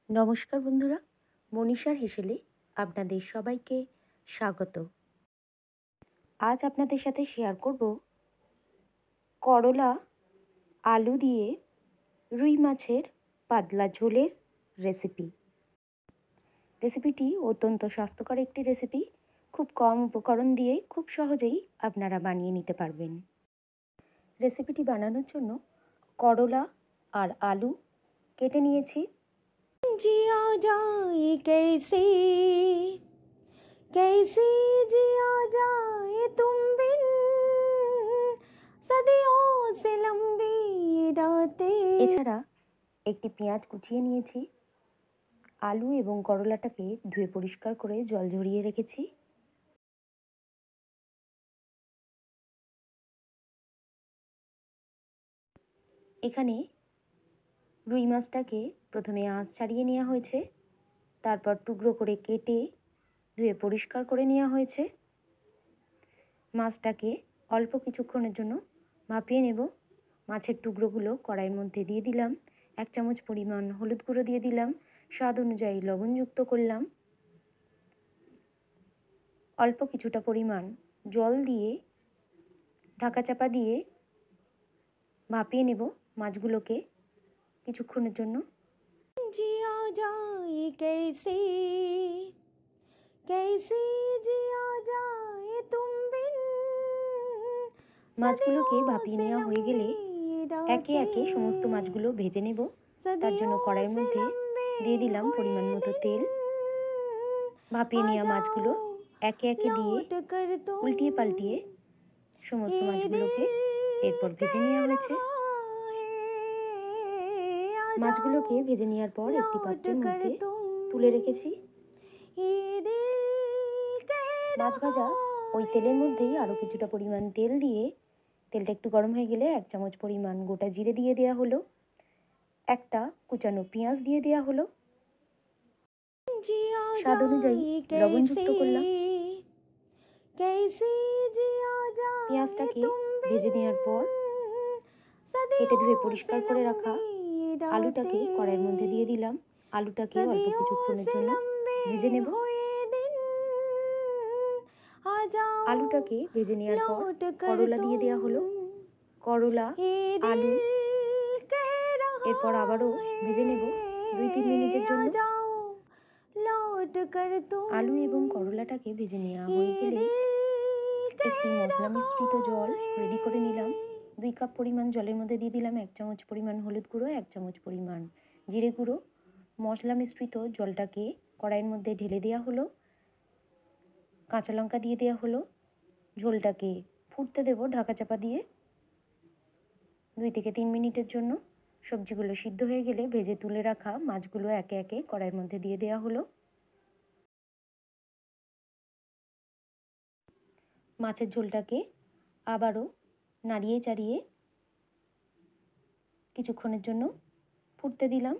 নমস্কার বন্ধুরা, মনীষার হেসেলে আপনাদের সবাইকে স্বাগত। আজ আপনাদের সাথে শেয়ার করব করলা আলু দিয়ে রুই মাছের পাতলা ঝোলের রেসিপি। রেসিপিটি অত্যন্ত স্বাস্থ্যকর একটি রেসিপি। খুব কম উপকরণ দিয়ে খুব সহজেই আপনারা বানিয়ে নিতে পারবেন। রেসিপিটি বানানোর জন্য করলা আর আলু কেটে নিয়েছি। जिया जाए कैसे कैसे जिया जाए तुम बिन सदियों से लंबी रातें। এছাড়া একটি পেঁয়াজ কুচিয়ে নিয়েছি। আলু এবং করলাটাকে ধুয়ে পরিষ্কার করে জল ঝরিয়ে রেখেছি। এখানে রুই মাছটাকে প্রথমে আঁশ ছাড়িয়ে নেওয়া হয়েছে, তারপর টুকরো করে কেটে ধুয়ে পরিষ্কার করে নেওয়া হয়েছে। মাছটাকে অল্প কিছুক্ষণের জন্য ভাপিয়ে নেব। মাছের টুকরোগুলো কড়াইয়ের মধ্যে দিয়ে দিলাম। 1 চামচ পরিমাণ হলুদ গুঁড়ো দিয়ে দিলাম। স্বাদ অনুযায়ী লবণ যুক্ত করলাম। অল্প কিছুটা পরিমাণ জল দিয়ে ঢাকা চাপা দিয়ে ভাপিয়ে নেব মাছগুলোকে কিছুক্ষণের জন্য। জিয়া যায় कैसे कैसे जिया जाए तुम बिन। মাছগুলোকে ভাপিয়ে নেওয়া হয়ে গেলে একে একে সমস্ত মাছগুলো ভেজে নেব। তার জন্য কড়াইয়ের মধ্যে দিয়ে দিলাম পরিমাণ মতো তেল। ভাপিয়ে নেওয়া মাছগুলো একে একে দিয়ে উল্টিয়ে পাল্টিয়ে সমস্ত মাছগুলোকে এরপর ভেজে নেওয়া হয়েছে। মাছগুলোকে ভেজে নেওয়ার পর একটি পাত্রের মধ্যে তুলে রেখেছি। মাছ ভাজা ওই তেলের মধ্যেই আরও কিছুটা পরিমাণ তেল দিয়ে তেলটা একটু গরম হয়ে গেলে 1 চামচ পরিমাণ গোটা জিরে দিয়ে দেওয়া হলো। একটা কুচানো পেঁয়াজ দিয়ে দেওয়া হলো। স্বাদ অনুযায়ী লবণ যুক্ত করলাম। পেঁয়াজটাকে ভেজে নেওয়ার পর কেটে ধুয়ে পরিষ্কার করে রাখা আলুটাকে কড়াইয়ের মধ্যে দিয়ে দিলাম। আলুটাকে অল্প কিছুক্ষণের জন্য ভেজে নেব। আলুটাকে ভেজে নেওয়ার পর করলা দিয়ে দেওয়া হলো। করলা আলু এরপর আবারও ভেজে নেব 2-3 মিনিটের জন্য। আলু এবং করলাটাকে ভেজে নেওয়া হয়ে গেলে একটি মশলা মিশ্রিত জল রেডি করে নিলাম। 2 কাপ পরিমাণ জলের মধ্যে দিয়ে দিলাম 1 চামচ পরিমাণ হলুদ গুঁড়ো, 1 চামচ পরিমাণ জিরে গুঁড়ো। মশলা মিশ্রিত জলটাকে কড়াইয়ের মধ্যে ঢেলে দেওয়া হলো। কাঁচা লঙ্কা দিয়ে দেওয়া হলো। ঝোলটাকে ফুটতে দেব ঢাকা চাপা দিয়ে 2 থেকে 3 মিনিটের জন্য। সবজিগুলো সিদ্ধ হয়ে গেলে ভেজে তুলে রাখা মাছগুলো একে একে কড়াইয়ের মধ্যে দিয়ে দেওয়া হলো। মাছের ঝোলটাকে আবারও নাড়িয়ে চাড়িয়ে কিছুক্ষণের জন্য ফুটতে দিলাম।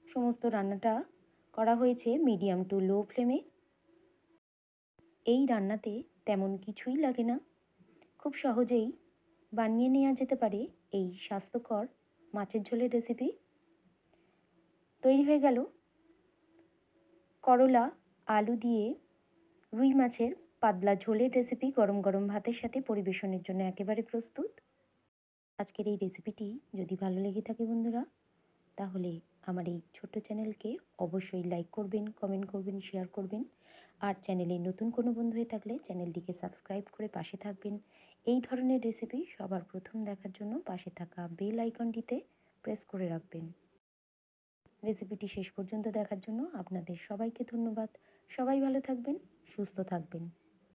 সমস্ত রান্নাটা করা হয়েছে মিডিয়াম টু লো ফ্লেমে। এই রান্নাতে তেমন কিছুই লাগে না, খুব সহজেই বানিয়ে নেওয়া যেতে পারে এই স্বাস্থ্যকর মাছের ঝোলের রেসিপি। তৈরি হয়ে গেল করলা আলু দিয়ে রুই মাছের পাতলা ঝোলের রেসিপি। গরম গরম ভাতের সাথে পরিবেশনের জন্য একেবারে প্রস্তুত। আজকের এই রেসিপিটি যদি ভালো লেগে থাকে বন্ধুরা, তাহলে আমার এই ছোট্ট চ্যানেলকে অবশ্যই লাইক করবেন, কমেন্ট করবেন, শেয়ার করবেন। আর চ্যানেলে নতুন কোনো বন্ধু হয়ে থাকলে চ্যানেলটিকে সাবস্ক্রাইব করে পাশে থাকবেন। এই ধরনের রেসিপি সবার প্রথম দেখার জন্য পাশে থাকা বেল আইকনটিতে প্রেস করে রাখবেন। রেসিপিটি শেষ পর্যন্ত দেখার জন্য আপনাদের সবাইকে ধন্যবাদ। সবাই ভালো থাকবেন, সুস্থ থাকবেন।